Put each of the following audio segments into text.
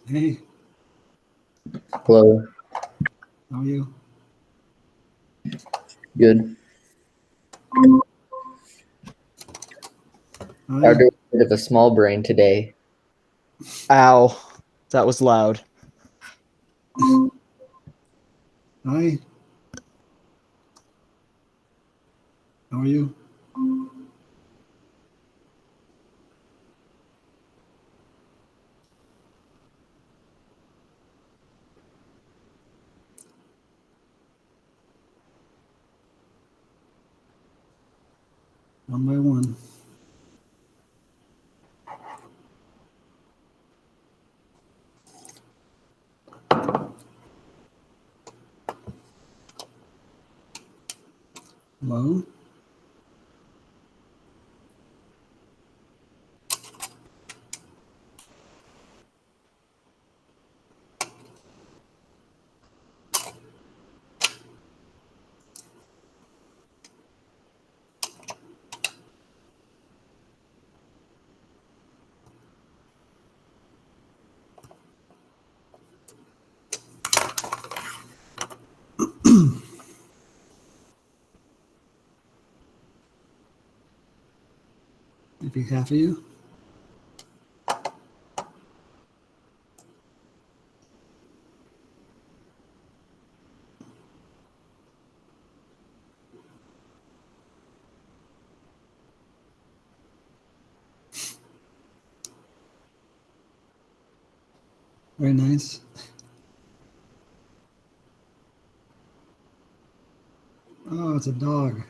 Hey, Hello. how are you? Good. Hi. Started with a bit of a small brain today. Ow. That was loud. Hi. How are you? One by one. Hello? Maybe half of you? Very nice. Oh, it's a dog.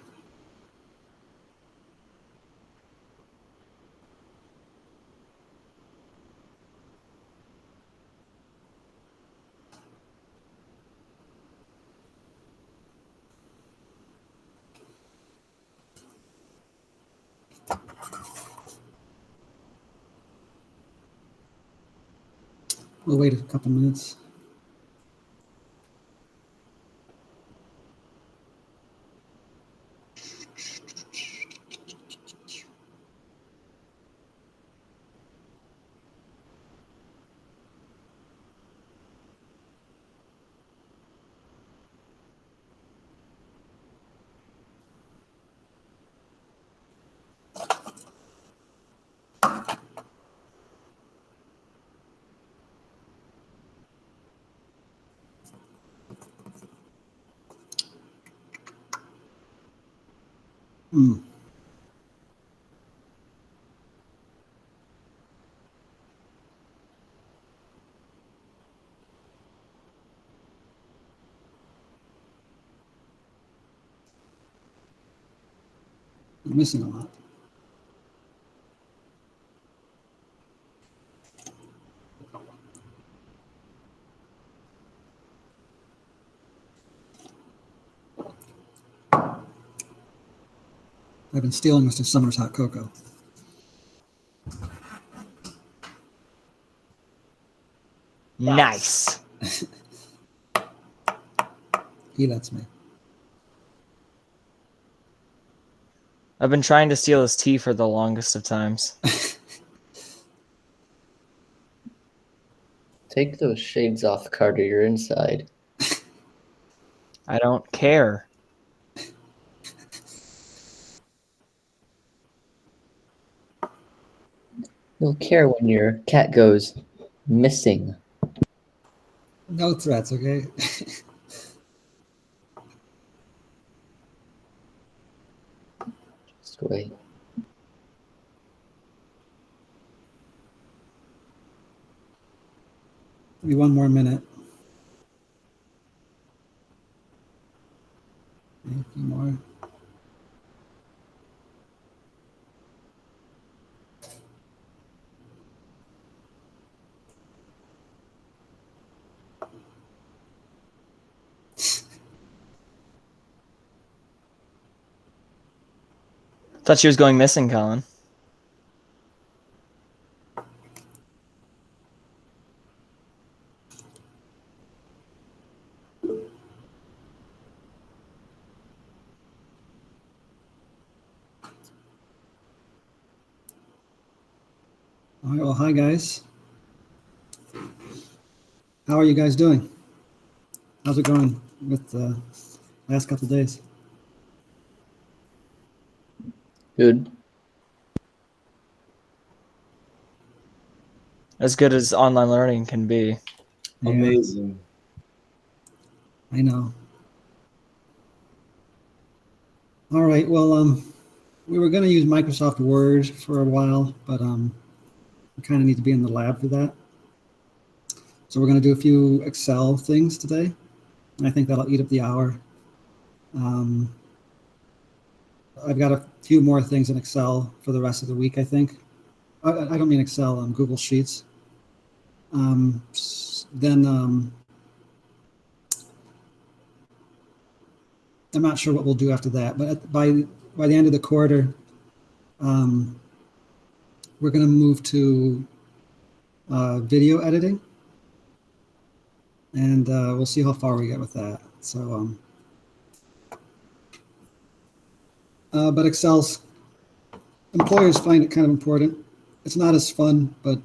We'll wait a couple minutes. Hmm. You're missing a lot. I've been stealing Mr. Summer's hot cocoa. Nice. He lets me. I've been trying to steal his tea for the longest of times. Take those shades off, Carter. You're inside. I don't care. You'll care when your cat goes missing. No threats, okay? Just wait. Maybe one more minute. Maybe a few more. Thought she was going missing, Colin. All right, well, hi guys. How are you guys doing? How's it going with the last couple of days? Good. As good as online learning can be. Yeah, Amazing. I know. All right, well, we were going to use Microsoft Word for a while, but we kind of need to be in the lab for that. So we're going to do a few Excel things today, and I think that'll eat up the hour. I've got a few more things in Excel for the rest of the week, I think. I don't mean Excel, Google Sheets. Then I'm not sure what we'll do after that, but by the end of the quarter, we're going to move to video editing, and we'll see how far we get with that. So, but Excel's employers find it kind of important. It's not as fun, but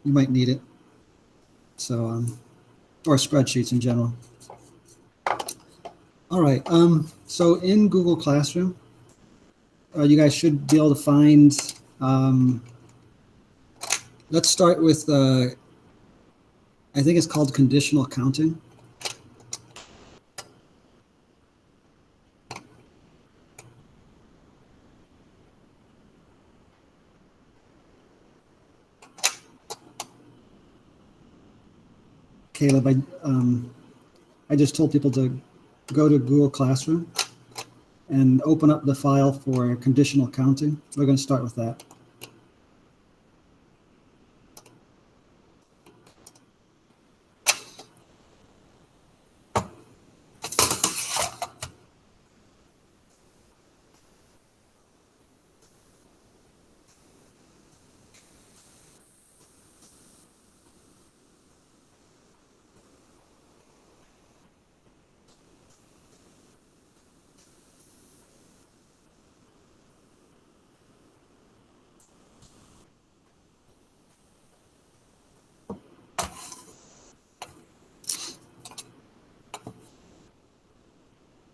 you might need it. So, or spreadsheets in general. All right. So in Google Classroom, you guys should be able to find. Let's start with. I think it's called conditional counting. Caleb, I just told people to go to Google Classroom and open up the file for conditional counting. We're going to start with that.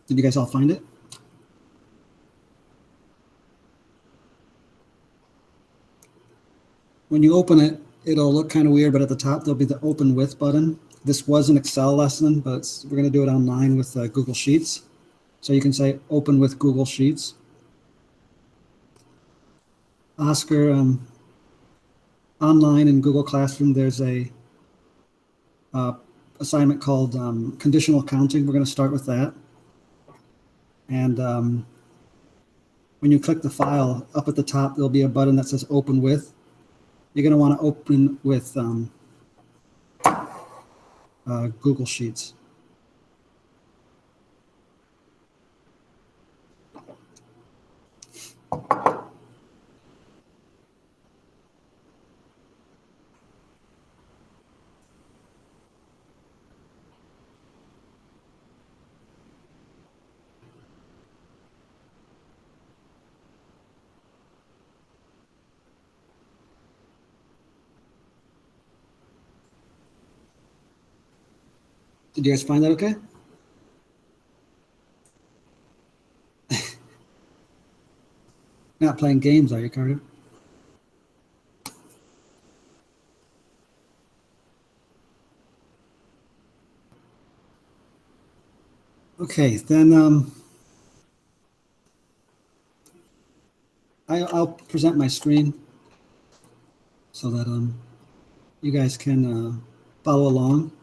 Did you guys all find it? When you open it, it'll look kind of weird, but at the top, there'll be the open with button. This was an Excel lesson, but we're going to do it online with Google Sheets. So you can say open with Google Sheets. Oscar, online in Google Classroom, there's a assignment called conditional counting. We're going to start with that. And when you click the file, up at the top, there'll be a button that says open with. You're going to want to open with Google Sheets. Did you guys find that okay? Not playing games, are you, Carter? Okay, then I'll present my screen so that you guys can follow along.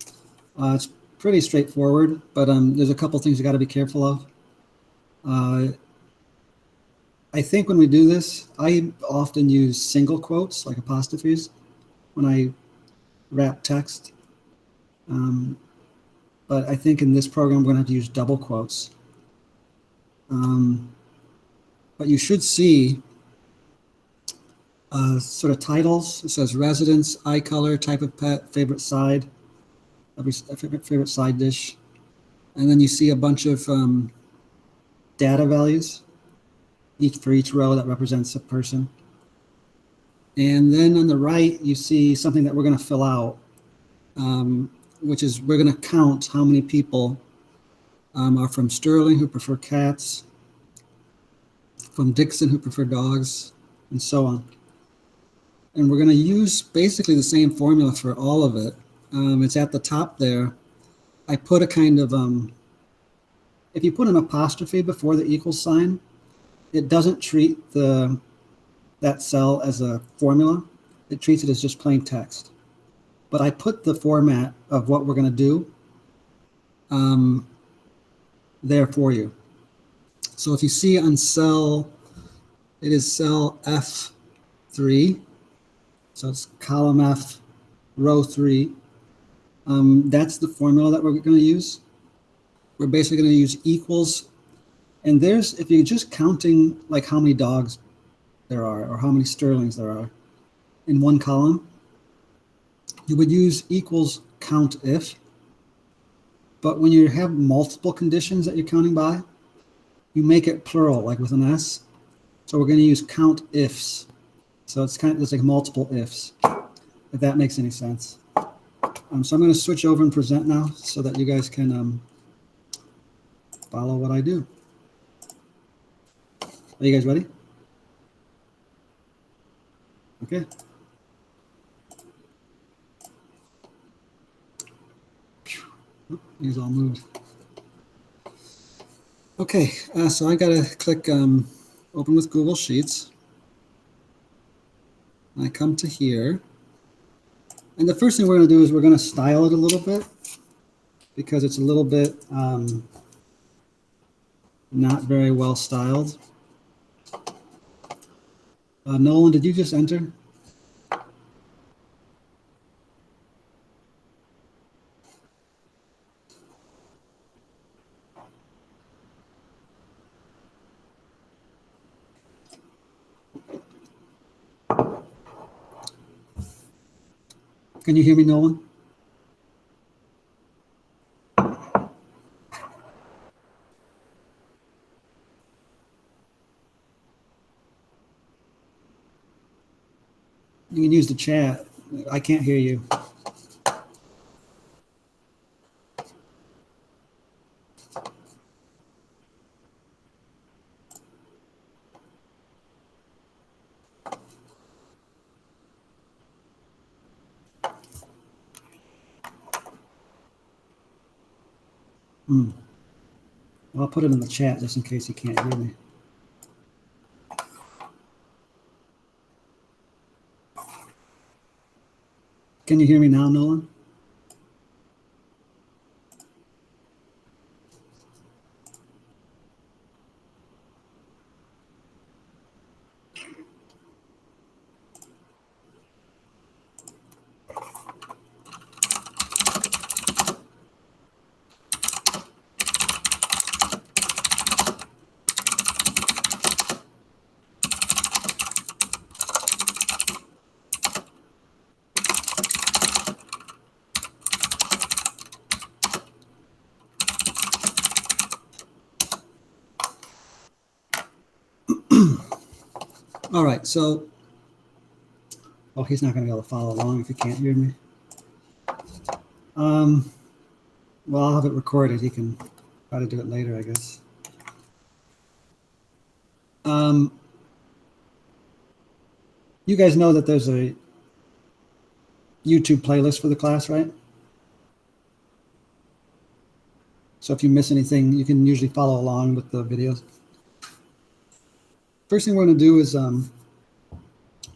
It's pretty straightforward, but there's a couple things you got to be careful of. I think when we do this, I often use single quotes, like apostrophes, when I wrap text. But I think in this program, we're going to have to use double quotes. But you should see sort of titles. It says residence, eye color, type of pet, favorite side, favorite side dish. And then you see a bunch of data values for each row that represents a person. And then on the right, you see something that we're going to fill out, which is we're going to count how many people are from Sterling who prefer cats, from Dixon who prefer dogs, and so on. And we're going to use basically the same formula for all of it. It's at the top there. I put a kind of, if you put an apostrophe before the equals sign, it doesn't treat that cell as a formula. It treats it as just plain text. But I put the format of what we're going to do there for you. So if you see on cell, it is cell F3. So it's column F, row 3. That's the formula that we're going to use. We're basically going to use equals. And there's, if you're just counting like how many dogs there are or how many Sterlings there are in one column, you would use equals count if. But when you have multiple conditions that you're counting by, you make it plural, like with an S. So we're going to use count ifs. So it's like multiple ifs, if that makes any sense. So I'm going to switch over and present now so that you guys can follow what I do. Are you guys ready? Okay. Oh, these all moved. Okay, so I got to click open with Google Sheets. I come to here. And the first thing we're going to do is we're going to style it a little bit because it's a little bit not very well styled. Nolan, did you just enter? Can you hear me, Nolan? You can use the chat. I can't hear you. I'll put it in the chat just in case you can't hear me. Can you hear me now, Nolan? All right, so, well, he's not going to be able to follow along if he can't hear me. Well, I'll have it recorded. He can try to do it later, I guess. You guys know that there's a YouTube playlist for the class, right? So if you miss anything, you can usually follow along with the videos. First thing we're going to do is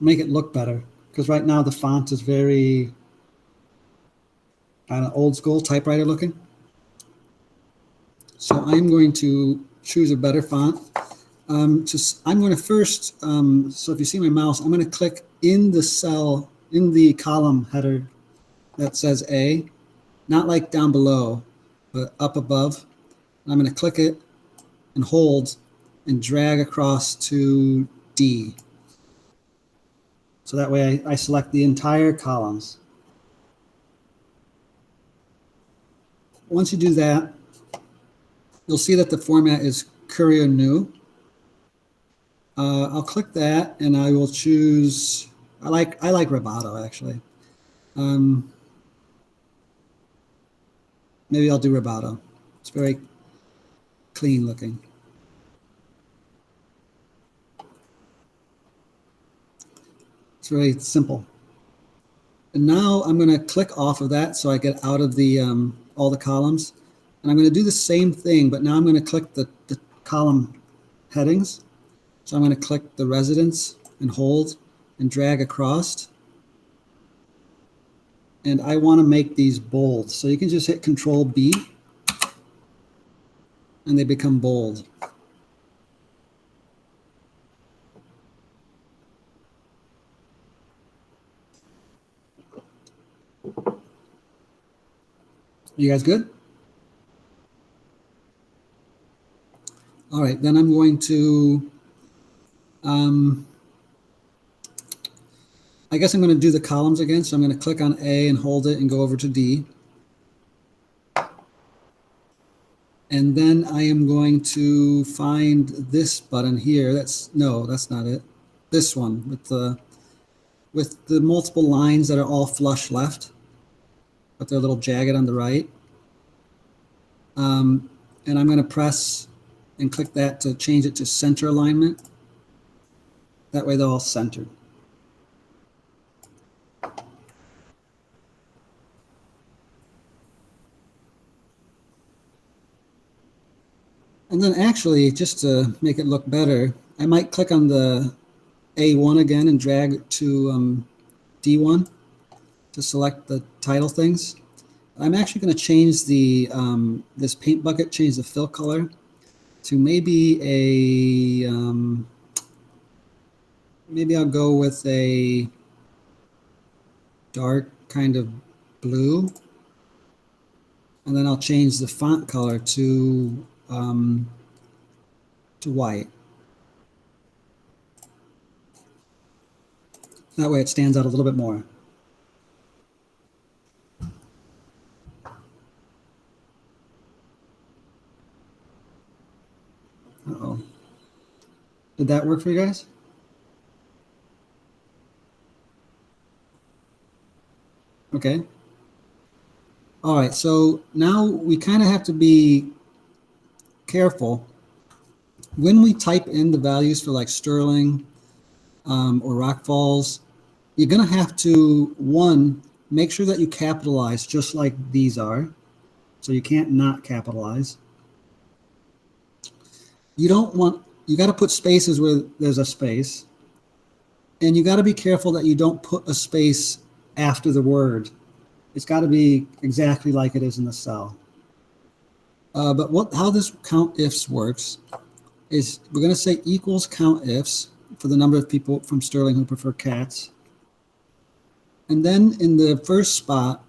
make it look better, because right now the font is very kind of old school typewriter looking. So I'm going to choose a better font. I'm going to first, so if you see my mouse, I'm going to click in the cell, in the column header that says A, not like down below, but up above. I'm going to click it and hold and drag across to D. So that way I select the entire columns. Once you do that, you'll see that the format is Courier New. I'll click that and I will choose I like Roboto actually. Maybe I'll do Roboto. It's very clean looking. It's very simple. And now I'm going to click off of that so I get out of the all the columns. And I'm going to do the same thing, but now I'm going to click the column headings. So I'm going to click the residence and hold and drag across. And I want to make these bold. So you can just hit Control B and they become bold. You guys good? All right, then I'm going to, I guess I'm going to do the columns again. So I'm going to click on A and hold it and go over to D. And then I am going to find this button here. That's not it. This one with the multiple lines that are all flush left, but they're a little jagged on the right. And I'm going to press and click that to change it to center alignment. That way they're all centered. And then actually, just to make it look better, I might click on the A1 again and drag it to D1 to select the title things. I'm actually going to change the this paint bucket, change the fill color to maybe a maybe I'll go with a dark kind of blue, and then I'll change the font color to white. That way it stands out a little bit more. Uh-oh. Did that work for you guys? Okay. All right, so now we kind of have to be careful when we type in the values for like Sterling or Rock Falls. You're going to have to, one, make sure that you capitalize just like these are. So you can't not capitalize. You got to put spaces where there's a space. And you got to be careful that you don't put a space after the word. It's got to be exactly like it is in the cell. But how this count ifs works is we're going to say equals count ifs for the number of people from Sterling who prefer cats. And then in the first spot,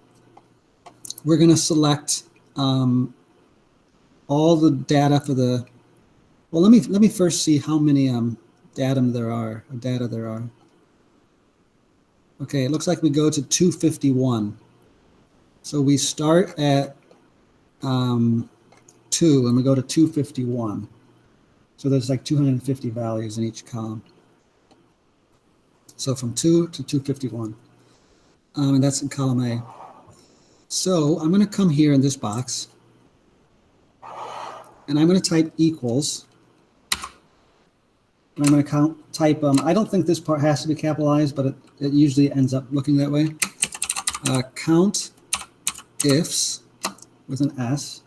we're going to select all the data for the, well, let me first see how many data there are. Okay, it looks like we go to 251. So we start at 2 and we go to 251. So there's like 250 values in each column. So from 2 to 251. And that's in column A. So I'm going to come here in this box. And I'm going to type equals. And I'm going to type, I don't think this part has to be capitalized, but it usually ends up looking that way. Count ifs with an S.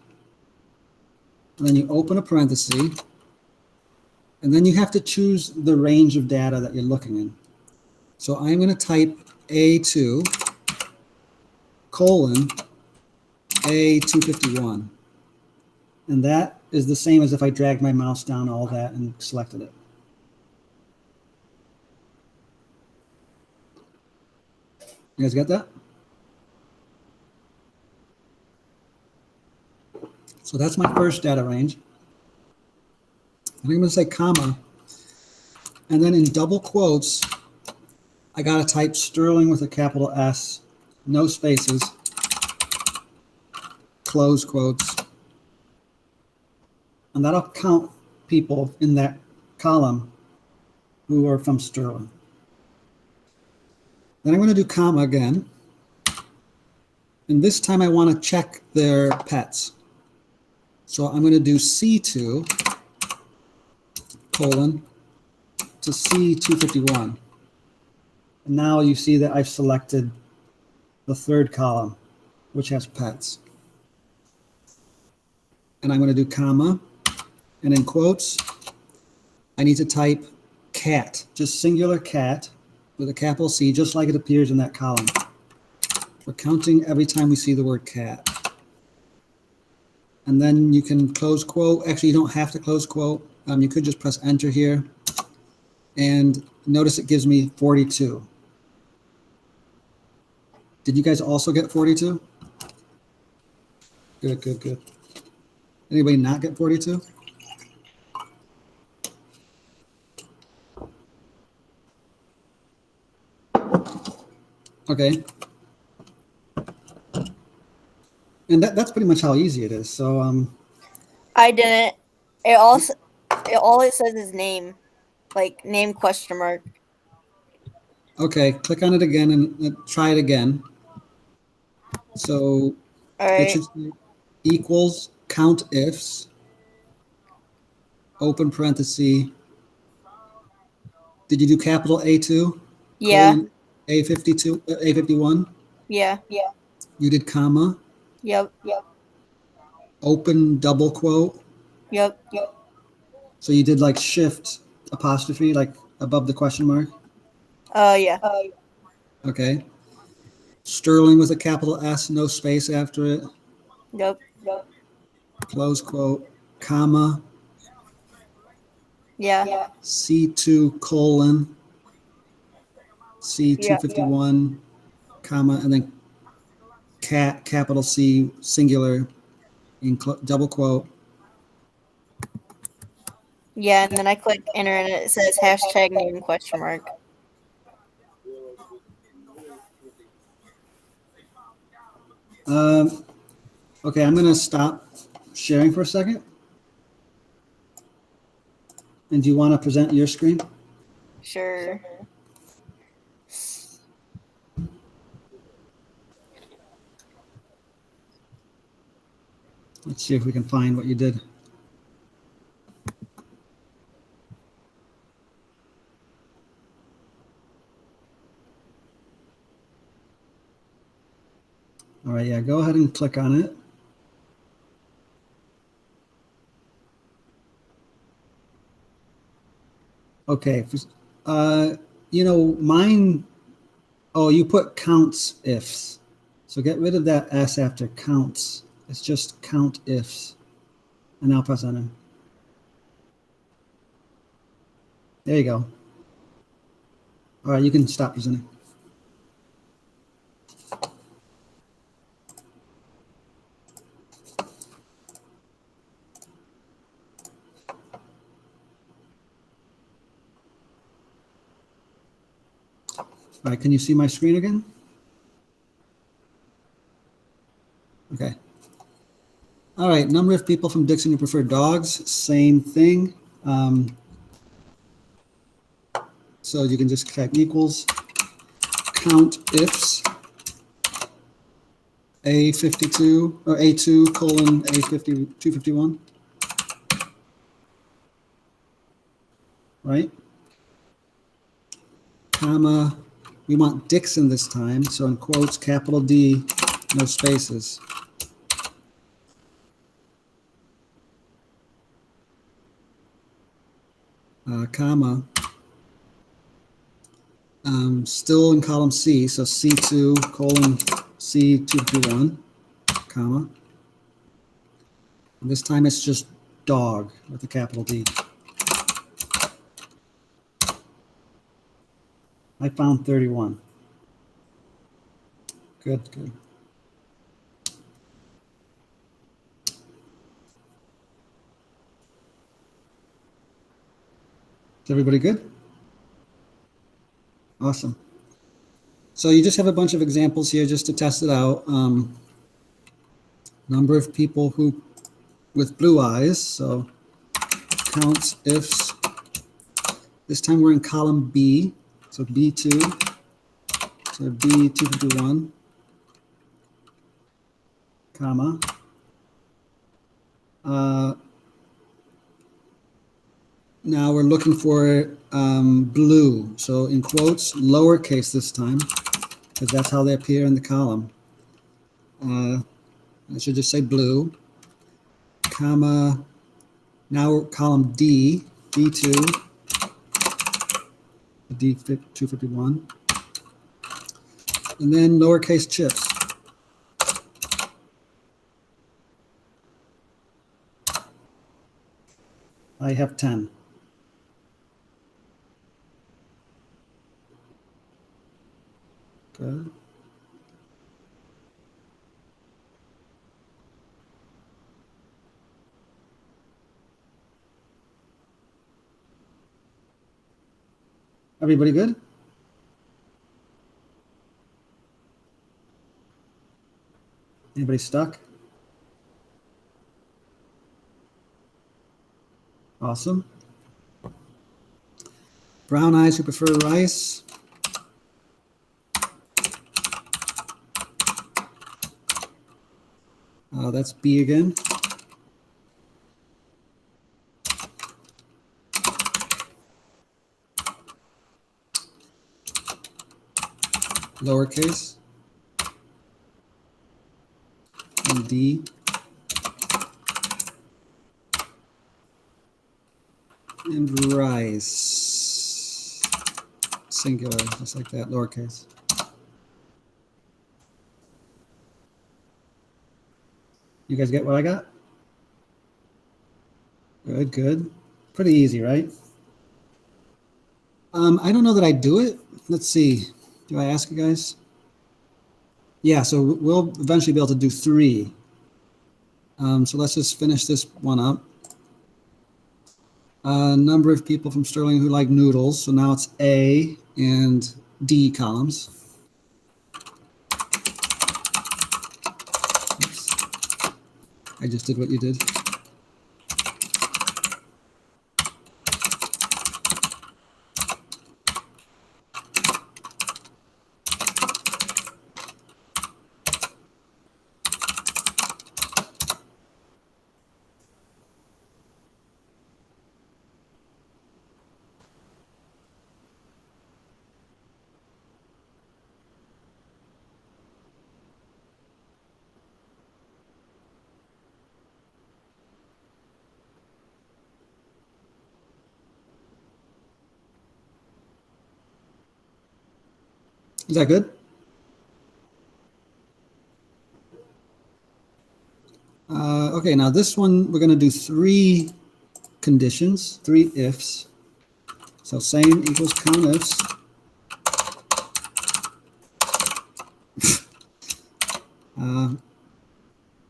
And then you open a parenthesis. And then you have to choose the range of data that you're looking in. So I'm going to type A2 colon A251. And that is the same as if I dragged my mouse down all that and selected it. You guys got that? So that's my first data range. And I'm going to say comma. And then in double quotes, I got to type Sterling with a capital S, no spaces, close quotes. And that'll count people in that column who are from Sterling. Then I'm going to do comma again. And this time I want to check their pets. So I'm going to do C2 colon to C251. And now you see that I've selected the third column, which has pets. And I'm going to do comma, and in quotes, I need to type cat, just singular cat with a capital C, just like it appears in that column. We're counting every time we see the word cat. And then you can close quote. Actually, you don't have to close quote. You could just press enter here. And notice it gives me 42. Did you guys also get 42? Good, good, good. Anybody not get 42? Okay. And that's pretty much how easy it is. So I didn't. All it says is name, like name question mark. okay, click on it again and try it again. So All it right. should say equals count ifs, open parenthesis. Did you do capital A2? Yeah. Colon A52, A51? Yeah. You did comma, Yep. open double quote. Yep. So you did like shift apostrophe, like above the question mark. Yeah. Okay. Sterling with a capital S, no space after it. Yep. Close quote, comma, Yeah. C2 colon, C251, comma, and then cat, capital C, singular, in double quote. Yeah. And then I click enter, and it says hashtag name question mark. Okay, I'm going to stop sharing for a second. And do you want to present your screen? Sure. Let's see if we can find what you did. All right, yeah, go ahead and click on it. Okay, mine, oh, you put counts ifs. So get rid of that S after counts. It's just count ifs. And now press enter. There you go. All right, you can stop presenting. All right, can you see my screen again? Okay. All right, number of people from Dixon who prefer dogs, same thing. So you can just type equals count ifs A52 or A2 colon A251, right? Comma, we want Dixon this time, so in quotes, capital D, no spaces. Comma, still in column C, so C2 colon C251, comma. And this time it's just dog with a capital D. I found 31. Good, good. Is everybody good? Awesome. So you just have a bunch of examples here just to test it out. Number of people who with blue eyes, so counts ifs. This time we're in column B, so B2 So B251, comma. Now we're looking for blue. So in quotes, lowercase this time, because that's how they appear in the column. I should just say blue, comma. Now column D, D2, D251, and then lowercase chips. I have 10. Good. Everybody good? Anybody stuck? Awesome. Brown eyes who prefer rice. That's B again. Lowercase. And D. And rice. Singular, just like that, lowercase. You guys get what I got? Good, good. Pretty easy, right? I don't know that I do it. Let's see. Do I ask you guys? Yeah, so we'll eventually be able to do 3. So let's just finish this one up. A number of people from Sterling who like noodles. So now it's A and D columns. Oops. I just did what you did. Is that good? Okay, now this one, we're going to do 3 conditions, 3 ifs. So same equals count ifs.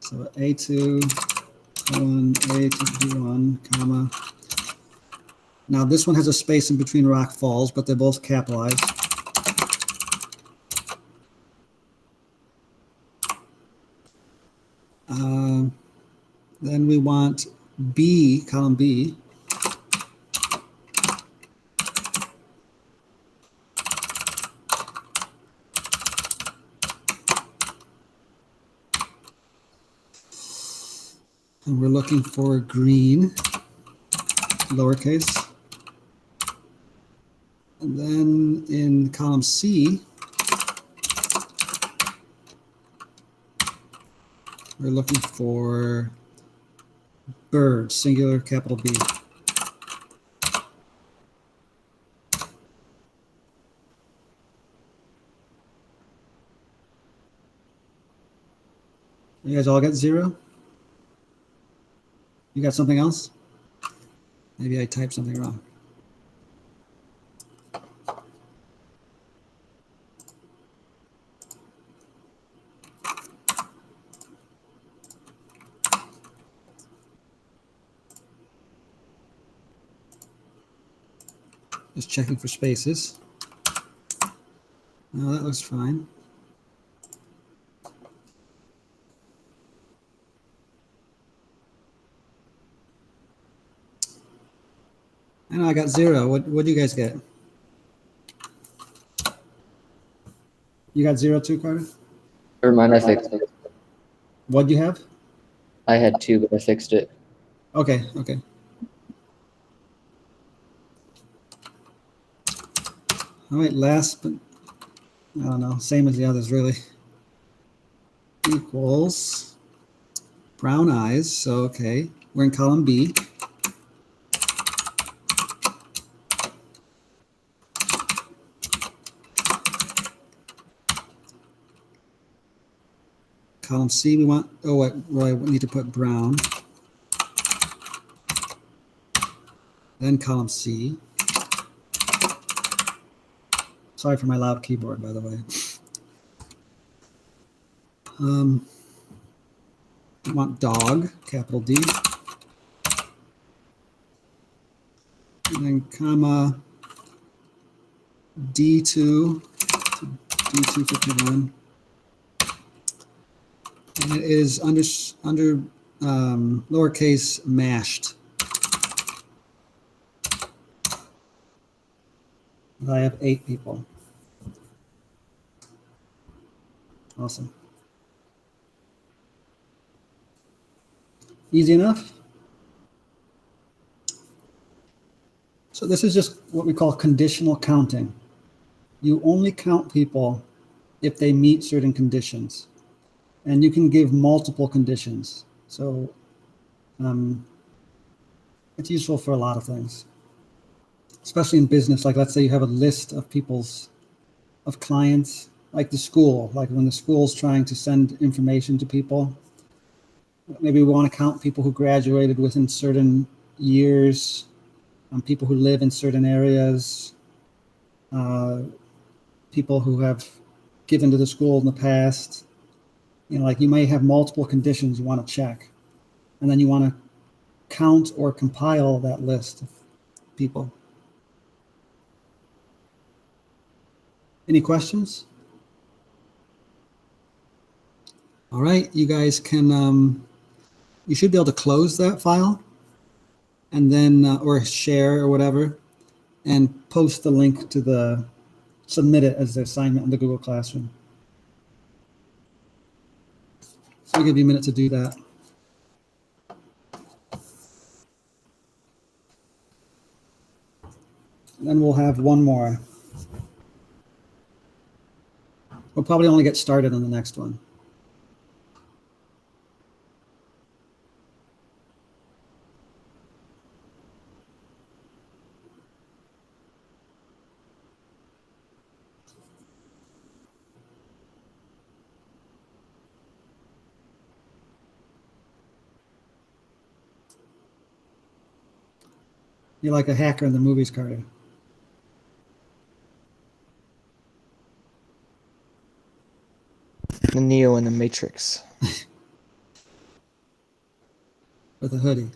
So A2, colon, A251, comma. Now this one has a space in between Rock Falls, but they're both capitalized. Then we want B, column B. And we're looking for green, lowercase. And then in column C, we're looking for bird, singular, capital B. You guys all got 0? You got something else? Maybe I typed something wrong. Just checking for spaces. No, that looks fine. I know I got 0. What do you guys get? You got 0 too, Carter? Or mine, I fixed it. What'd you have? I had 2, but I fixed it. Okay, okay. All right, last, but I don't know, same as the others, really. Equals brown eyes. So, okay, we're in column B. Column C, we want, oh, wait, Roy, we need to put brown. Then column C. Sorry for my loud keyboard, by the way. We want dog, capital D. And then comma D2 to D251. And it is under lowercase mashed. I have 8 people. Awesome. Easy enough? So this is just what we call conditional counting. You only count people if they meet certain conditions. And you can give multiple conditions. So it's useful for a lot of things, especially in business. Like, let's say you have a list of of clients, like the school, like when the school's trying to send information to people. Maybe we want to count people who graduated within certain years, people who live in certain areas, people who have given to the school in the past. You know, like you may have multiple conditions you want to check, and then you want to count or compile that list of people. Any questions? All right, you guys can, you should be able to close that file and then, or share or whatever, and post the link to submit it as the assignment in the Google Classroom. So I'll give you a minute to do that. And then we'll have one more. We'll probably only get started on the next one. You're like a hacker in the movies, Carter. The Neo in the Matrix. With a hoodie.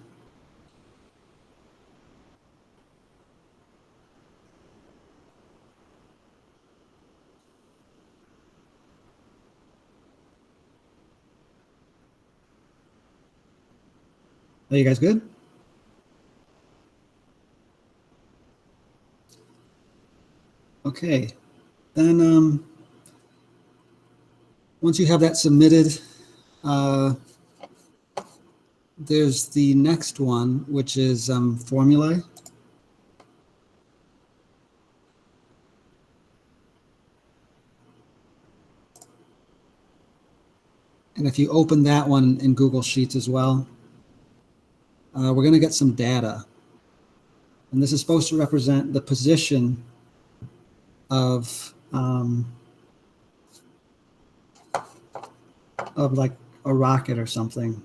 Are you guys good? Okay, then once you have that submitted, there's the next one, which is formulae. And if you open that one in Google Sheets as well, we're going to get some data. And this is supposed to represent the position of like a rocket or something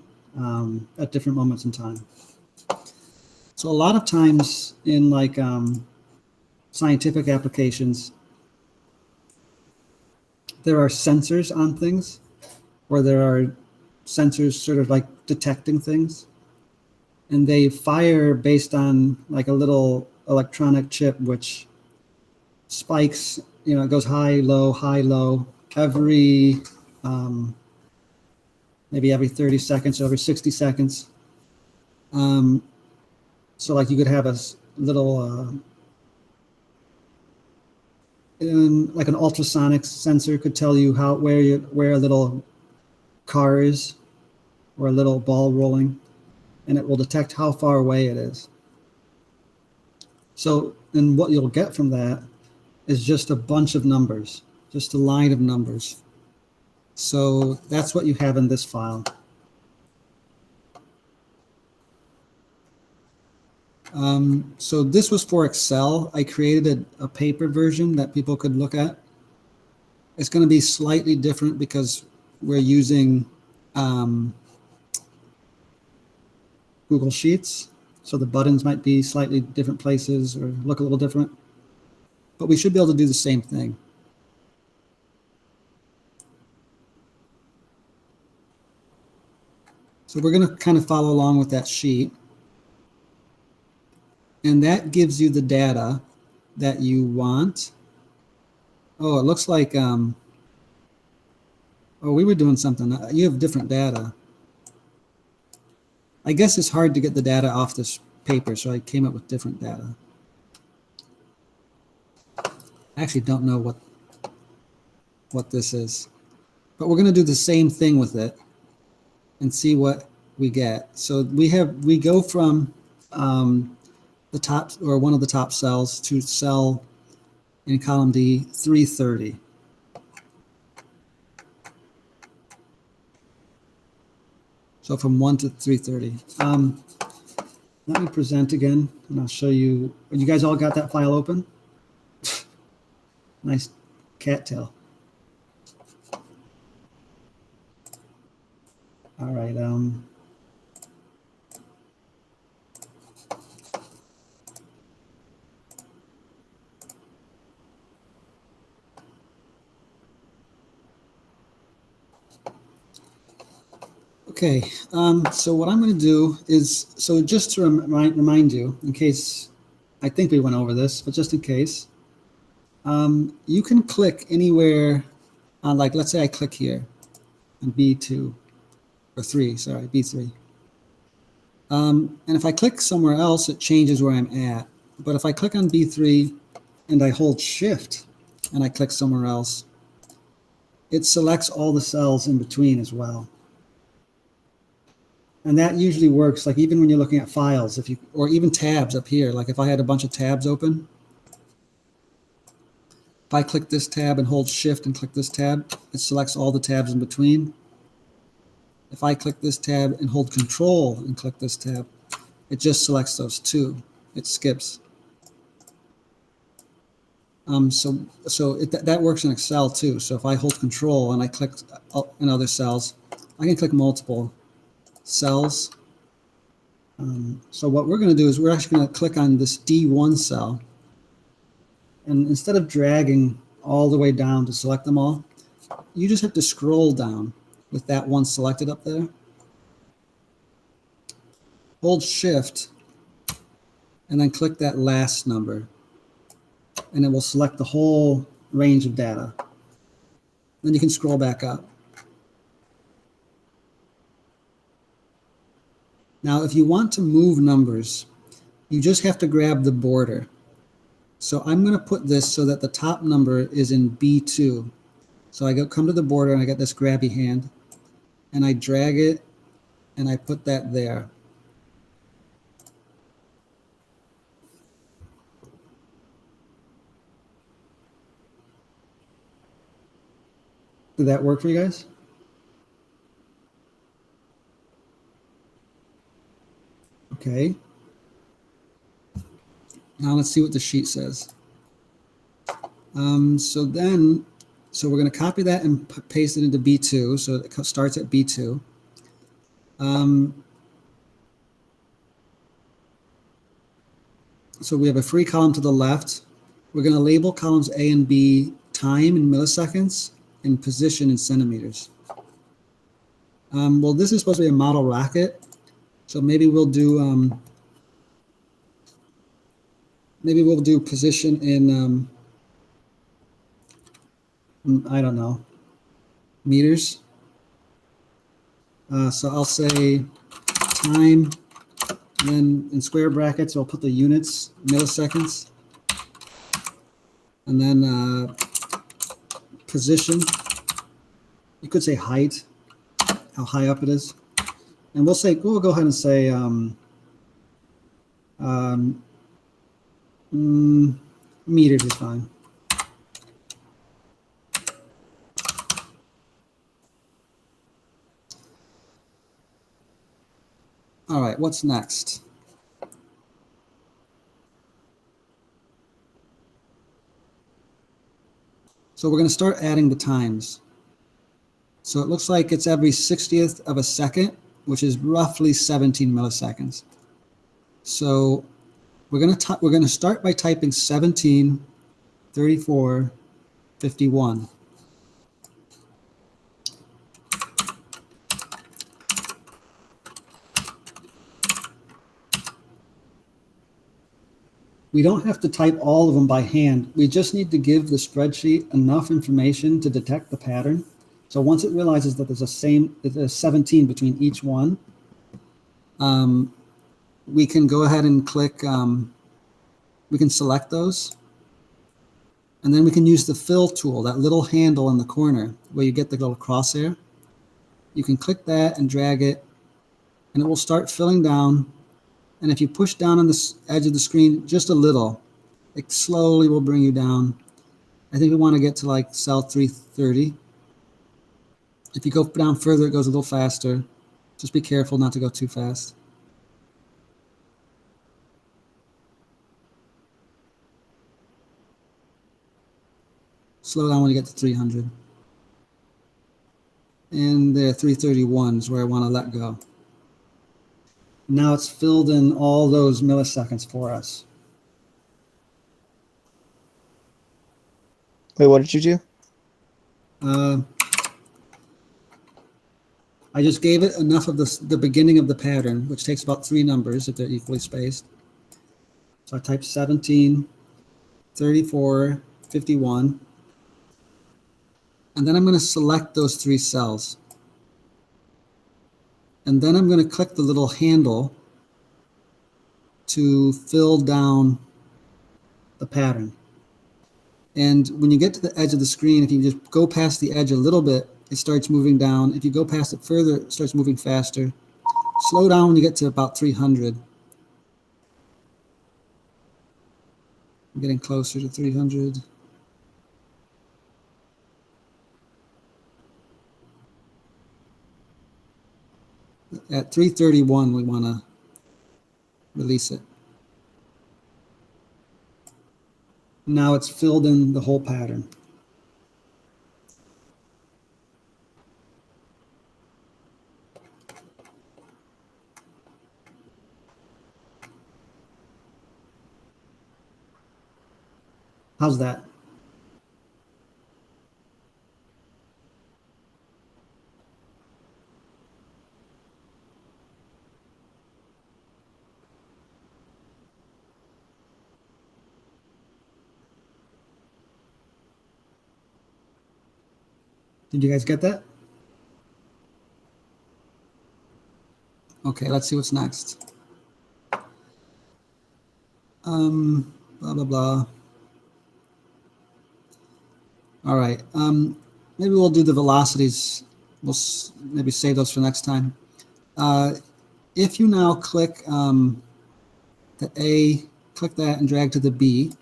at different moments in time. So a lot of times in like scientific applications, there are sensors on things, or there are sensors sort of like detecting things, and they fire based on like a little electronic chip which spikes, you know, it goes high, low, every maybe every 30 seconds, or every 60 seconds. So like you could have a little like an ultrasonic sensor could tell you where a little car is or a little ball rolling, and it will detect how far away it is. So, and what you'll get from that is just a bunch of numbers, just a line of numbers. So that's what you have in this file. So this was for Excel. I created a paper version that people could look at. It's going to be slightly different because we're using Google Sheets. So the buttons might be slightly different places or look a little different, but we should be able to do the same thing. So we're going to kind of follow along with that sheet. And that gives you the data that you want. Oh, it looks like, oh, we were doing something. You have different data. I guess it's hard to get the data off this paper, so I came up with different data. I actually don't know what this is, but we're going to do the same thing with it and see what we get. So we go from the top, or one of the top cells, to cell in column D 330. So from 1 to 330. Let me present again, and I'll show you. You guys all got that file open? Nice cattail. All right. Okay, so what I'm going to do is, so just to remind you, in case, I think we went over this, but just in case, you can click anywhere on, like, let's say I click here on B2, or 3, sorry, B3. And if I click somewhere else, it changes where I'm at. But if I click on B3 and I hold Shift and I click somewhere else, it selects all the cells in between as well. And that usually works, like even when you're looking at files, or even tabs up here, like if I had a bunch of tabs open, if I click this tab and hold Shift and click this tab, it selects all the tabs in between. If I click this tab and hold Control and click this tab, it just selects those two. It skips. That works in Excel too. So if I hold Control and I click in other cells, I can click multiple cells. So what we're going to do is we're actually going to click on this D1 cell, and instead of dragging all the way down to select them all, you just have to scroll down with that one selected up there. Hold Shift and then click that last number, and it will select the whole range of data. Then you can scroll back up. Now, if you want to move numbers, you just have to grab the border. So I'm going to put this so that the top number is in B2. So I come to the border and I get this grabby hand, and I drag it and I put that there. Did that work for you guys? Okay. Now let's see what the sheet says. So we're going to copy that and paste it into B2. So it starts at B2. So we have a free column to the left. We're going to label columns A and B time in milliseconds and position in centimeters. Well, this is supposed to be a model rocket. So maybe we'll do position in I don't know, meters. So I'll say time, and then in square brackets I'll put the units, milliseconds, and then position. You could say height, how high up it is. And we'll go ahead and say meters is fine. All right, what's next? So we're going to start adding the times. So it looks like it's every 60th of a second, which is roughly 17 milliseconds. So we're going to start by typing 17, 34, 51. We don't have to type all of them by hand. We just need to give the spreadsheet enough information to detect the pattern. So once it realizes that there's a 17 between each one, we can go ahead and click, we can select those. And then we can use the fill tool, that little handle in the corner where you get the little crosshair. You can click that and drag it, and it will start filling down. And if you push down on the edge of the screen just a little, it slowly will bring you down. I think we want to get to like cell 330. If you go down further, it goes a little faster. Just be careful not to go too fast. Slow down when you get to 300. And there, 331 is where I want to let go. Now it's filled in all those milliseconds for us. Wait, what did you do? I just gave it enough of the beginning of the pattern, which takes about 3 numbers if they're equally spaced. So I type 17, 34, 51. And then I'm going to select those 3 cells. And then I'm going to click the little handle to fill down the pattern. And when you get to the edge of the screen, if you just go past the edge a little bit, it starts moving down. If you go past it further, it starts moving faster. Slow down when you get to about 300. I'm getting closer to 300. At 331, we want to release it. Now it's filled in the whole pattern. How's that? Did you guys get that? Okay, let's see what's next. Blah, blah, blah. All right, maybe we'll do the velocities. We'll maybe save those for next time. If you now click the A, click that and drag to the B.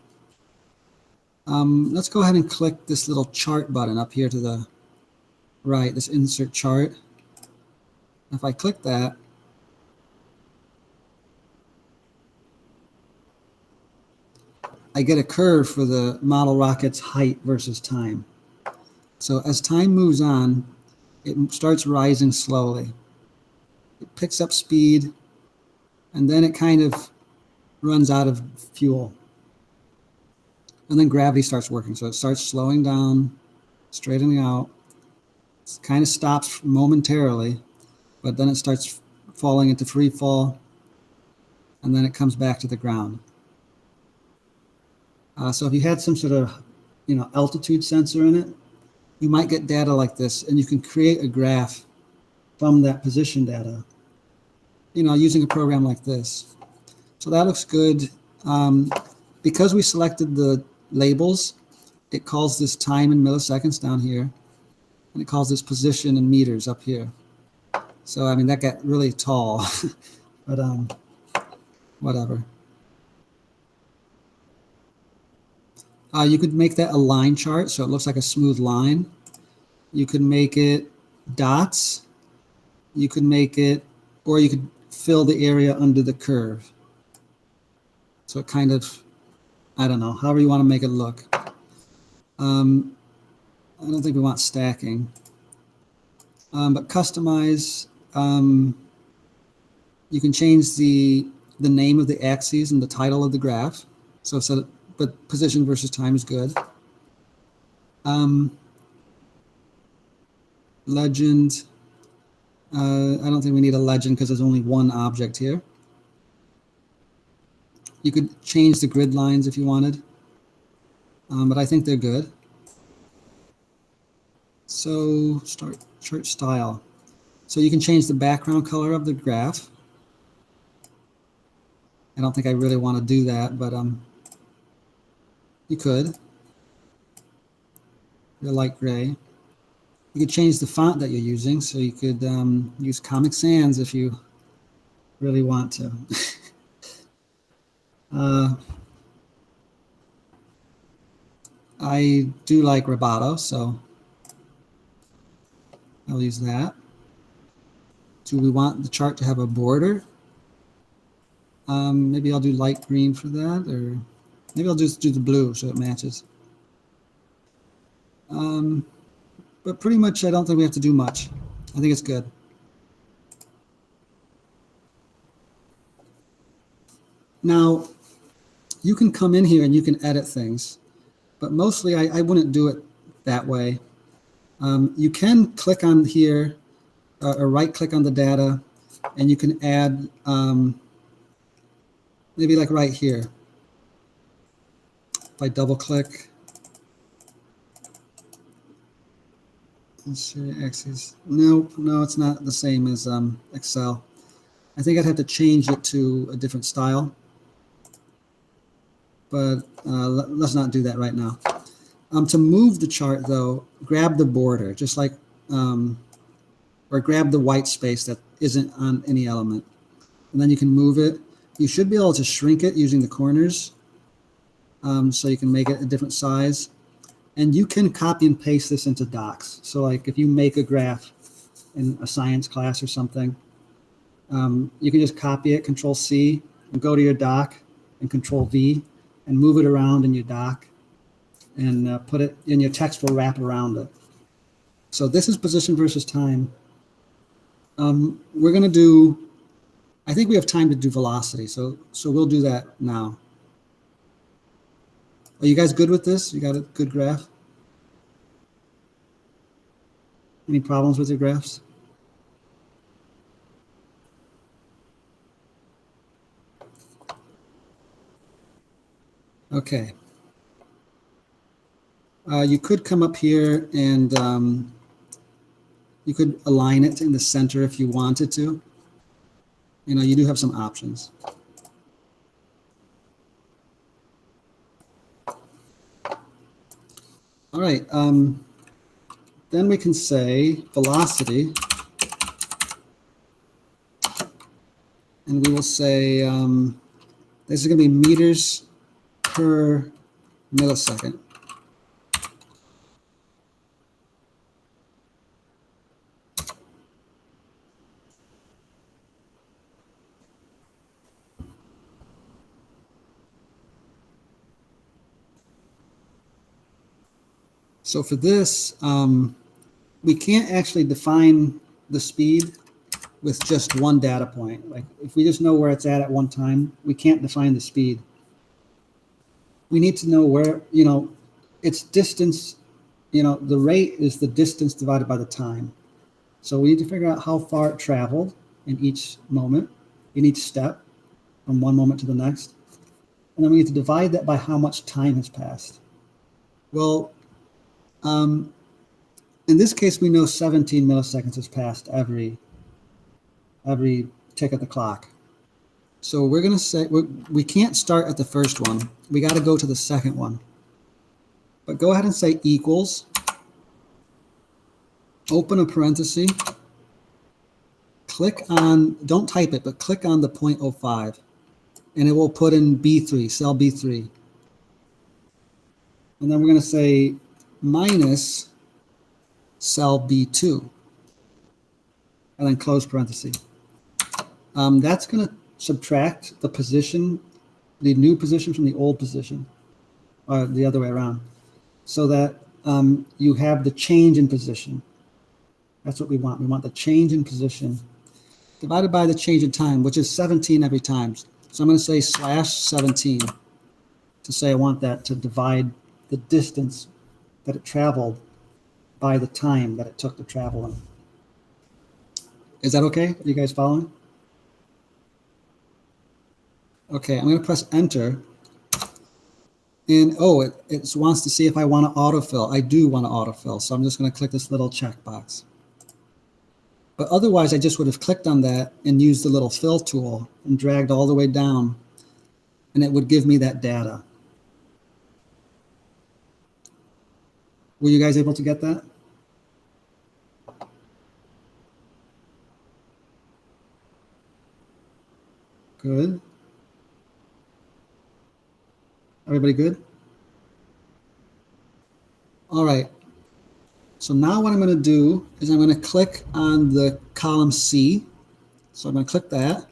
Let's go ahead and click this little chart button up here to the right, this insert chart. If I click that, I get a curve for the model rocket's height versus time. So as time moves on, it starts rising slowly. It picks up speed, and then it kind of runs out of fuel. And then gravity starts working. So it starts slowing down, straightening out. It kind of stops momentarily, but then it starts falling into free fall, and then it comes back to the ground. So if you had some sort of, altitude sensor in it, you might get data like this, and you can create a graph from that position data, using a program like this. So that looks good. Because we selected the labels, it calls this time in milliseconds down here, and it calls this position in meters up here. So, I mean, that got really tall, but whatever. You could make that a line chart, so it looks like a smooth line. You could make it dots. You could make it, or you could fill the area under the curve. So it kind of, I don't know, however you want to make it look. I don't think we want stacking. But customize, you can change the name of the axes and the title of the graph. So but position versus time is good. Legend, I don't think we need a legend because there's only one object here. You could change the grid lines if you wanted, but I think they're good. So start chart style. So you can change the background color of the graph. I don't think I really want to do that, but you could. They're light gray. You could change the font that you're using, so you could use Comic Sans if you really want to. I do like Roboto, so I'll use that. Do we want the chart to have a border? Maybe I'll do light green for that, or maybe I'll just do the blue so it matches. But pretty much I don't think we have to do much. I think it's good. Now, you can come in here and you can edit things, but mostly I wouldn't do it that way. You can click on here or right click on the data, and you can add maybe like right here. If I double click, let's see, axes. No, it's not the same as Excel. I think I'd have to change it to a different style, but let's not do that right now. To move the chart though, grab the border, just like, or grab the white space that isn't on any element, and then you can move it. You should be able to shrink it using the corners, so you can make it a different size. And you can copy and paste this into docs. So like if you make a graph in a science class or something, you can just copy it, Control C, and go to your doc, and Control V, and move it around in your doc, and put it in your text will wrap around it. So this is position versus time. We're going to do, I think we have time to do velocity, so we'll do that now. Are you guys good with this? You got a good graph? Any problems with your graphs? Okay. You could come up here and you could align it in the center if you wanted to. You know, you do have some options. All right, then we can say velocity, and we will say this is going to be meters per millisecond. So for this, we can't actually define the speed with just one data point. Like if we just know where it's at one time, we can't define the speed. We need to know where, you know, its distance, you know, the rate is the distance divided by the time. So we need to figure out how far it traveled in each moment, in each step, from one moment to the next. And then we need to divide that by how much time has passed. Well, in this case, we know 17 milliseconds has passed every tick of the clock. So we're going to say we can't start at the first one. We got to go to the second one. But go ahead and say equals, open a parenthesis, click on, don't type it, but click on the 0.05, and it will put in B3, cell B3. And then we're going to say minus cell B2, and then close parenthesis. That's going to subtract the position, the new position from the old position, or the other way around, so that you have the change in position. That's what we want. We want the change in position divided by the change in time, which is 17 every time. So I'm going to say /17 to say I want that to divide the distance that it traveled by the time that it took to travel in. Is that okay? Are you guys following? Okay, I'm going to press enter. And oh, it wants to see if I want to autofill. I do want to autofill, so I'm just going to click this little checkbox. But otherwise, I just would have clicked on that and used the little fill tool and dragged all the way down, and it would give me that data. Were you guys able to get that? Good. Everybody good? All right. So now what I'm going to do is I'm going to click on the column C. So I'm going to click that.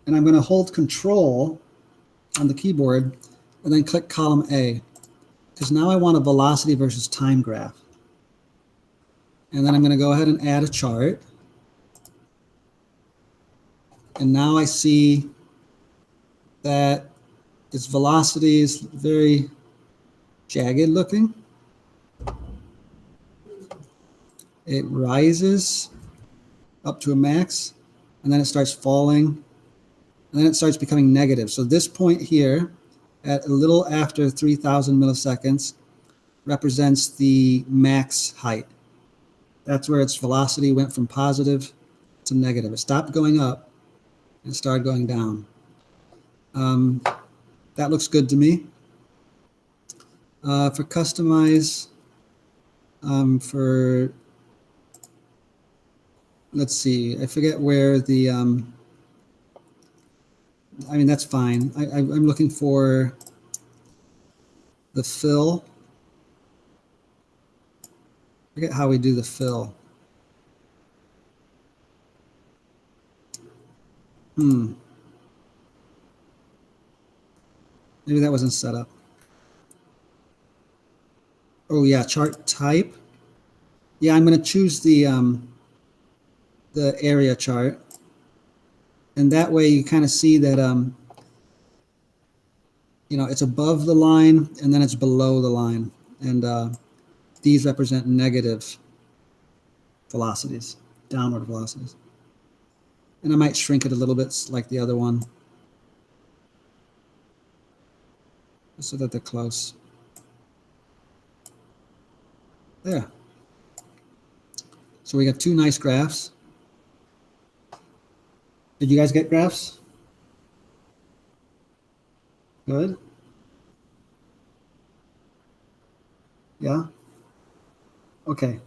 And I'm going to hold Control on the keyboard and then click column A. Because now I want a velocity versus time graph. And then I'm going to go ahead and add a chart. And now I see that its velocity is very jagged looking. It rises up to a max, and then it starts falling, and then it starts becoming negative. So this point here, at a little after 3,000 milliseconds, represents the max height. That's where its velocity went from positive to negative. It stopped going up and started going down. That looks good to me. For customize, let's see, I forget where the, I mean, that's fine. I'm looking for the fill. I forget how we do the fill. Maybe that wasn't set up. Oh yeah, chart type. Yeah, I'm going to choose the area chart, and that way you kind of see that you know, it's above the line and then it's below the line, and these represent negative velocities, downward velocities. And I might shrink it a little bit like the other one, so that they're close. There. So we got two nice graphs. Did you guys get graphs? Good. Yeah. Okay.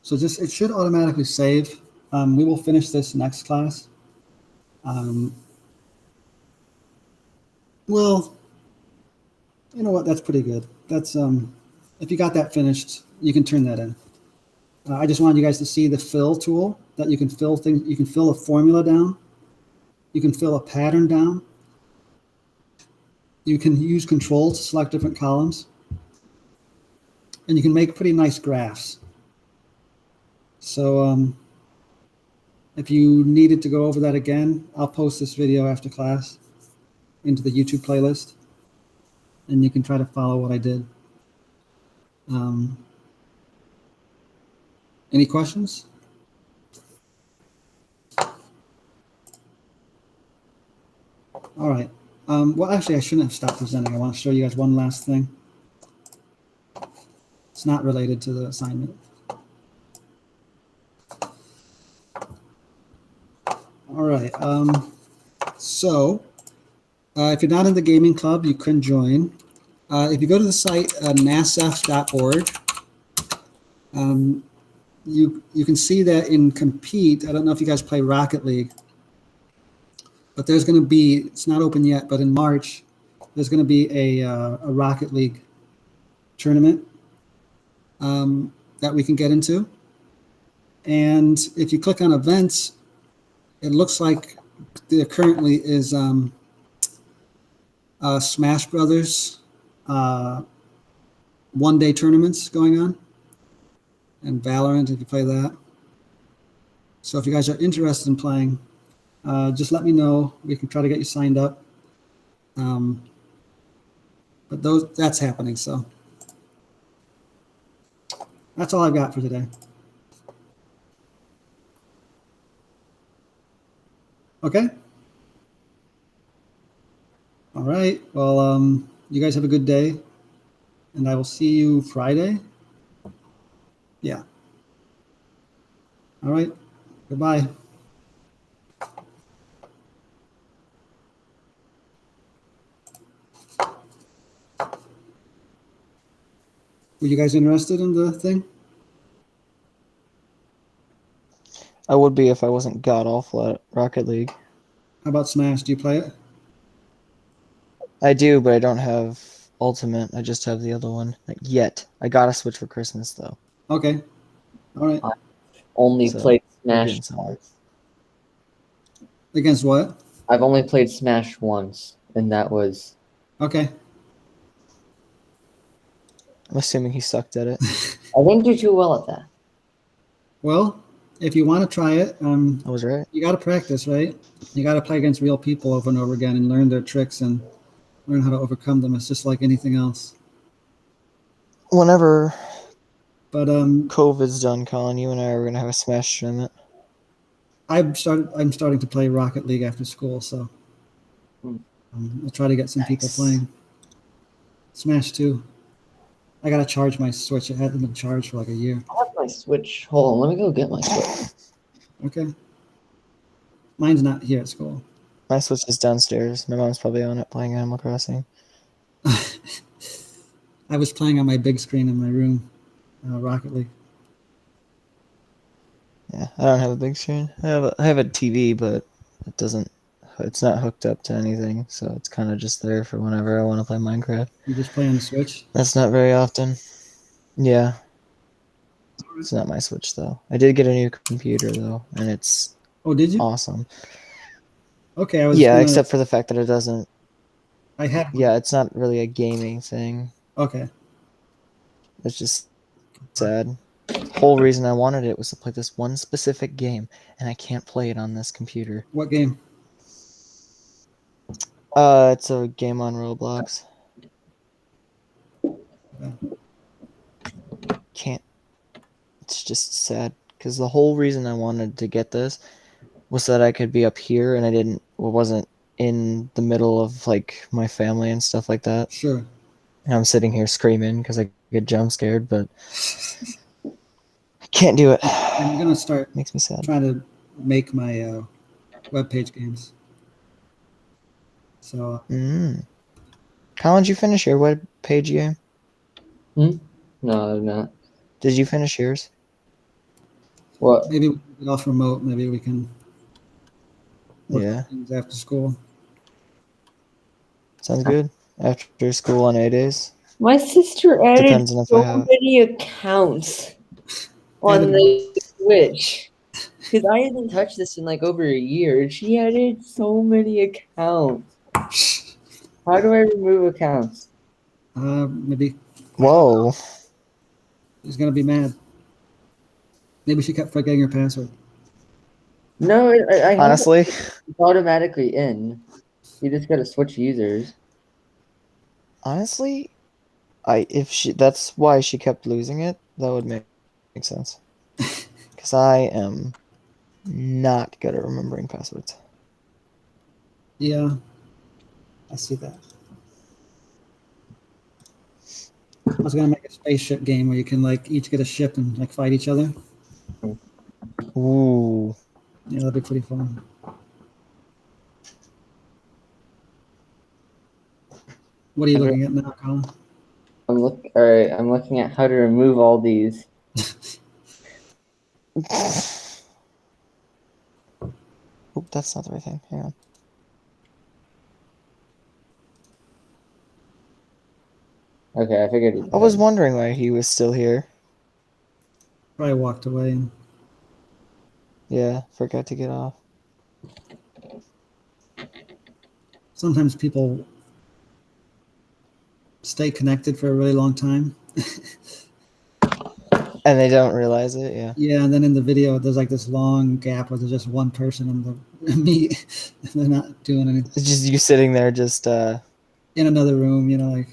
So just, it should automatically save. We will finish this next class. Well, you know what? That's pretty good. That's if you got that finished, you can turn that in. I just wanted you guys to see the fill tool, that you can fill things. You can fill a formula down. You can fill a pattern down. You can use Control to select different columns. And you can make pretty nice graphs. So if you needed to go over that again, I'll post this video after class into the YouTube playlist, and you can try to follow what I did. Any questions? All right. Well, actually, I shouldn't have stopped presenting. I want to show you guys one last thing. It's not related to the assignment. All right. So if you're not in the gaming club, you can join. If you go to the site nasf.org, you can see that in Compete. I don't know if you guys play Rocket League, but there's going to be, it's not open yet, but in March, there's going to be a Rocket League tournament that we can get into. And if you click on events, it looks like there currently is Smash Brothers one-day tournaments going on, and Valorant if you play that. So if you guys are interested in playing, just let me know. We can try to get you signed up. But that's happening. So that's all I've got for today. Okay. All right. Well, you guys have a good day, and I will see you Friday. Yeah. All right. Goodbye. Were you guys interested in the thing? I would be if I wasn't god awful at Rocket League. How about Smash? Do you play it? I do, but I don't have Ultimate. I just have the other one. Like, yet. I got a Switch for Christmas, though. Okay. All right. Only So, played we're Smash getting somewhere. once. Against what? I've only played Smash once, and that was Okay. I'm assuming he sucked at it. I didn't do too well at that. Well, if you want to try it, I was right. you got to practice, right? You got to play against real people over and over again and learn their tricks and learn how to overcome them. It's just like anything else. Whenever But COVID's done, Colin, you and I are gonna have a Smash tournament. I'm starting to play Rocket League after school, so I'll try to get some people Nice. playing. Smash 2. I gotta charge my Switch. It hasn't been charged for like a year. I have my Switch. Hold on, let me go get my Switch. Okay. Mine's not here at school. My Switch is downstairs. My mom's probably on it playing Animal Crossing. I was playing on my big screen in my room, Rocket League. Yeah, I don't have a big screen. I have a TV, but it's not hooked up to anything, so it's kind of just there for whenever I want to play Minecraft. You just play on the Switch? That's not very often. Yeah. It's not my Switch, though. I did get a new computer, though, and it's Oh, did you? awesome. Okay, I was Yeah, gonna, except for the fact that it doesn't. I had. Yeah, it's not really a gaming thing. Okay. It's just sad. Whole reason I wanted it was to play this one specific game, and I can't play it on this computer. What game? It's a game on Roblox. Yeah. Can't. It's just sad because the whole reason I wanted to get this was that I could be up here and I wasn't in the middle of like my family and stuff like that. Sure. And I'm sitting here screaming because I get jump scared, but I can't do it. I'm gonna start Makes me sad. trying to make my webpage games. So Colin, did you finish your web page game? No, I'm not. Did you finish yours? What? maybe we can get off remote. Maybe we can work Yeah. on things after school. Sounds good. After school on A days. My sister added Depends on if so I have. many accounts on Added the Switch. Because I haven't touched this in like over a year. She added so many accounts. How do I remove accounts? Maybe Whoa. she's gonna be mad. Maybe she kept forgetting her password. No, I have Honestly, it automatically in. You just gotta switch users. that's why she kept losing it, that would make sense. Because I am not good at remembering passwords. Yeah, I see that. I was gonna make a spaceship game where you can like each get a ship and like fight each other. Ooh. Yeah, that'd be pretty fun. What are you looking at now, Colin? All right, I'm looking at how to remove all these. Oop, that's not the right thing. Hang on. Okay, I figured it I was out. wondering why he was still here. Probably walked away. And Yeah, forgot to get off. sometimes people stay connected for a really long time. And they don't realize it, yeah. Yeah, and then in the video, there's like this long gap where there's just one person in the meet. And they're not doing anything. It's just you sitting there just In another room, like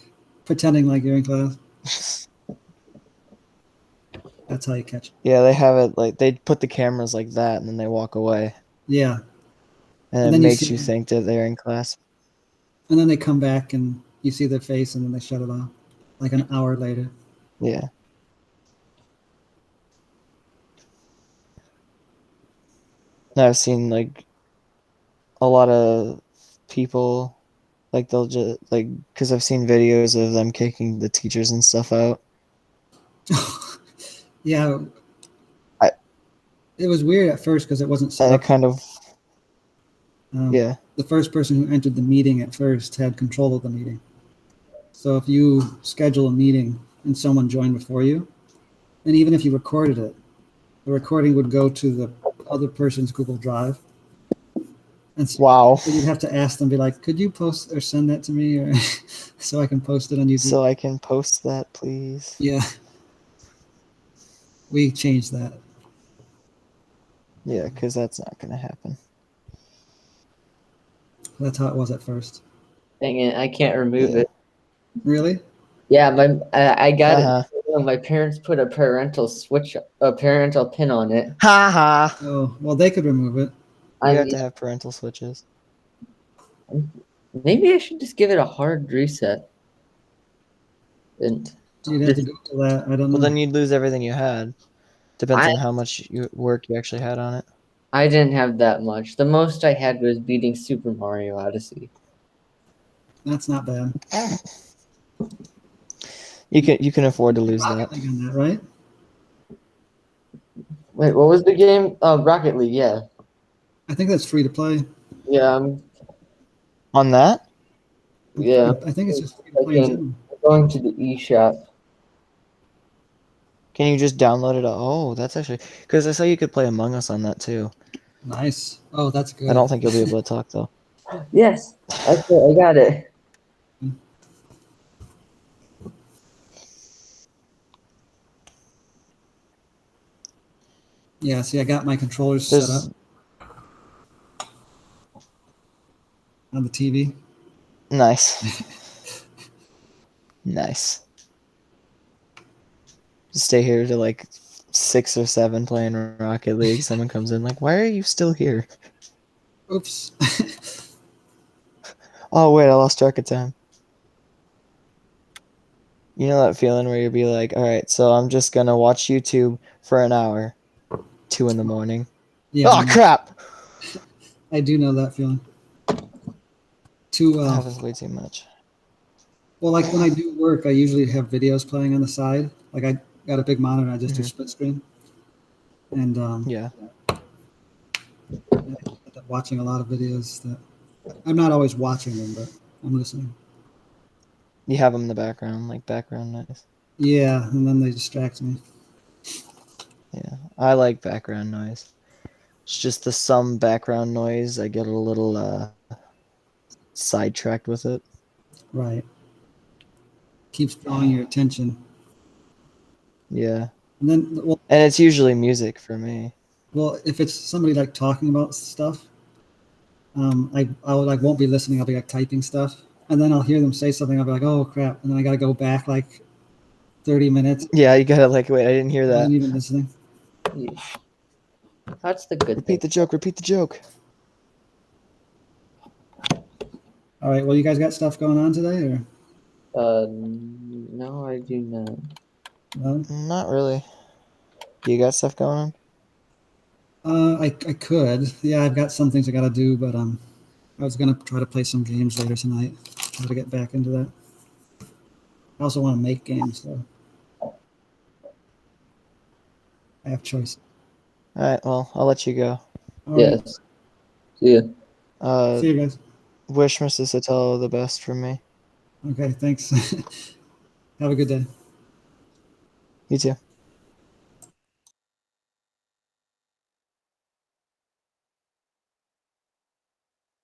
pretending like you're in class. That's how you catch it. yeah, they have it like they put the cameras like that and then they walk away. Yeah, And And it then you makes see- you think that they're in class. and then they come back and you see their face, and then they shut it off, like an hour later. Yeah. I've seen like a lot of people like they'll just like because I've seen videos of them kicking the teachers and stuff out. Yeah, I- it was weird at first because it wasn't set And it up. kind of Um, yeah. The first person who entered the meeting at first had control of the meeting. So if you schedule a meeting and someone joined before you, and even if you recorded it, the recording would go to the other person's Google Drive. And so Wow. you'd have to ask them, be like, could you post or send that to me, or so I can post it on YouTube? So I can post that, please. Yeah. We changed that. Yeah, because that's not gonna happen. That's how it was at first. Dang it, I can't remove Yeah. it. Really? Yeah, I got Uh-huh. it. My parents put a parental pin on it. Ha ha. Oh, well, they could remove it. You I have mean, to have parental switches. maybe I should just give it a hard reset. And You'd have to go to that. I don't know. Well, then you'd lose everything you had. Depends I- on how much work you actually had on it. I didn't have that much. The most I had was beating Super Mario Odyssey. That's not bad. You can afford to lose Rocket that. League on that, right? Wait, what was the game? Rocket League. Yeah, I think that's free to play. yeah, On that? yeah. I think it's just free to play in general. Going to the eShop. Can you just download it? Oh, that's actually because I saw you could play Among Us on that too. Nice. Oh, that's good. I don't think you'll be able to talk though. Yes, that's it. I got it. Yeah, see, I got my controllers There's set up on the TV. nice, nice. Just stay here to like 6 or 7 playing Rocket League. Someone comes in like, "Why are you still here?" Oops. Oh wait, I lost track of time. You know that feeling where you'll be like, "All right, so I'm just gonna watch YouTube for an hour, 2 in the morning." Yeah, Oh crap! I do know that feeling. That happens way too much. Well, like when I do work, I usually have videos playing on the side. Like I got a big monitor, I just do split screen. And Yeah. I end up watching a lot of videos that I'm not always watching them, but I'm listening. You have them in the background, like background noise. Yeah, and then they distract me. Yeah, I like background noise. It's just the some background noise. I get a little sidetracked with it. Right. Keeps drawing your attention. Yeah, And then, and it's usually music for me. well, if it's somebody like talking about stuff, I won't be listening. I'll be like typing stuff, and then I'll hear them say something. I'll be like, oh crap, and then I got to go back like 30 minutes. Yeah, you gotta like wait. I didn't hear I that. wasn't even listening. That's the good thing. Repeat the joke. Repeat the joke. All right. Well, you guys got stuff going on today, or No, I do not. no? Not really. You got stuff going on? I could. Yeah, I've got some things I got to do, but I was gonna try to play some games later tonight. Try to get back into that. I also want to make games, so I have choice. All right, well, I'll let you go. All right. Yes. See ya. See you guys. Wish Mrs. Sotelo the best from me. Okay, thanks. Have a good day. You too.